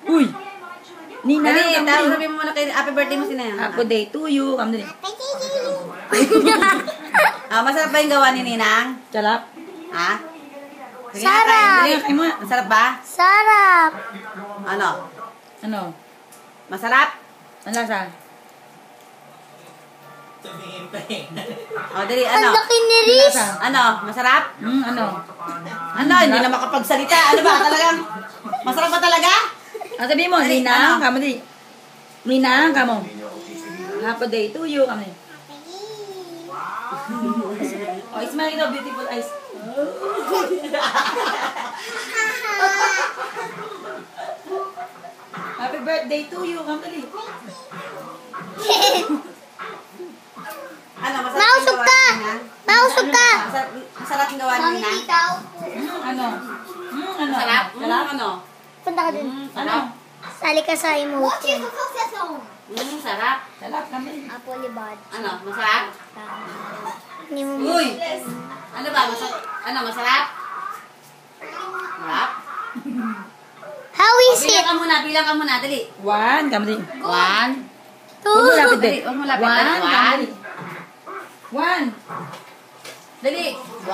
Uy! Nina, Dali, sabihin mo muna kay happy birthday mo si Ninang. Happy day to you. Kamdali. Masarap ba yung gawa ni Ninang? Sarap. Ha? Sige, Sarap! kain mo. Masarap ba? Sarap! Ano? Ano? Masarap? Ang lasa? O, dali, Ang ano? laki ni Riz! Ano? Masarap? Ano? Ano? Hindi na makapagsalita. Ano ba? Talagang masarap ba talaga? Sabihin mo, Dali, Nina, ano? kamo di. Nina, kamo. Happy day to you, kamo di. Oh, smile daw, beautiful eyes. Happy birthday to you, kamo di. Ano? Masarap Mausog yung gawa ka! ni Ninang? Mausog ka! Masarap yung gawa ni Ninang? Ano? Ano? Masarap? Sarap? Ano? Punta ka dun. Ano? Sali ka sa emotion. Sarap. Sarap, kamo di. Apple libad. Ano? Masarap? Hindi mo Uy! Ano ba? Masarap? Ano? Masarap? Sarap? How is it? Bilang ka muna, dali. 1, kamo di. 1. Huwag mo lapit Dali, din. huwag mo lapit. 1, Dali, kamo di. 1. Dali. 1.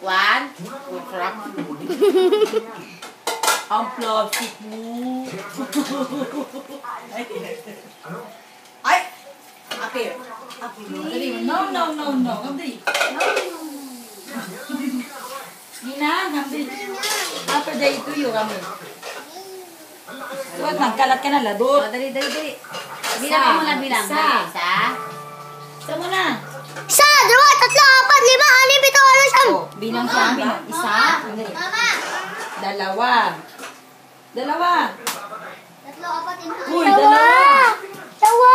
1. Sarap. Ang plastic mo. Ay! Okay. Dali, no. Kamo di. Nina, kamo di. Happy day to you, kamo di. Suwag, magkalat ka na, ladot. Dali. Bilang ka muna, bilang. Isa. Isa. Isa mo na. Isa, dalawa, tatlo, apat, lima, anim, pito, walo, siyam. Oh, bilang siya. Isa. Mama! Dalawa. Tatlo, apat, lima, Uy, Tawa!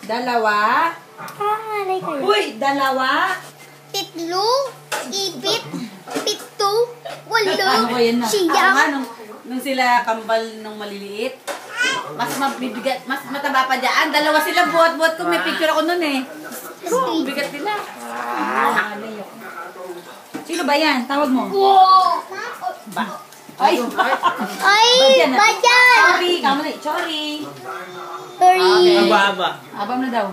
Dalawa. Alay kayo. Uy, dalawa. Titlo, ipit, pito, walo, Ano ko yun na? siyam. Nung sila kambal nung maliliit, mas mabibigat, mas mataba pa dyan. Dalawa sila buhat-buhat ko. May picture ako nun eh. Ang bigat nila. Sino ba yan? Tawag mo. Ay! Ay, Badyan na. badyan! Sorry. Kamo na. Sorry. Sorry. Abam na daw.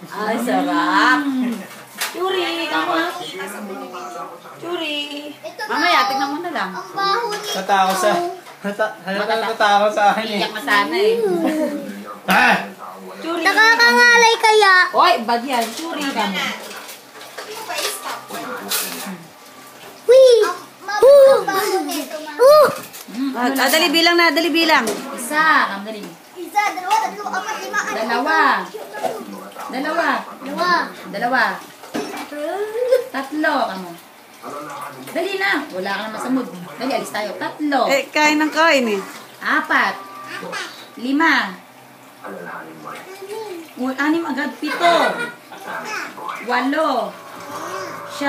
Ay, sarap. Churi. Kamo ha. Churi. Mamaya, tignan mo na lang. Ang baho nito. Natatakot sa akin eh. Iyak na sana eh. Churi. Nakakangalay kaya. Oy, bagyan. Churi kamo. Wee! Dali bilang na, dali bilang. Isa. Kamo dali. Isa, dalawa, tatlo, apat, lima, anim. Dalawa. Tatlo. Kamo. Dali na. Wala ka naman sa mood. Dali, alis tayo. Tatlo. Kain ng kain eh. 4. 5. 6 agad. 7. 8. 9.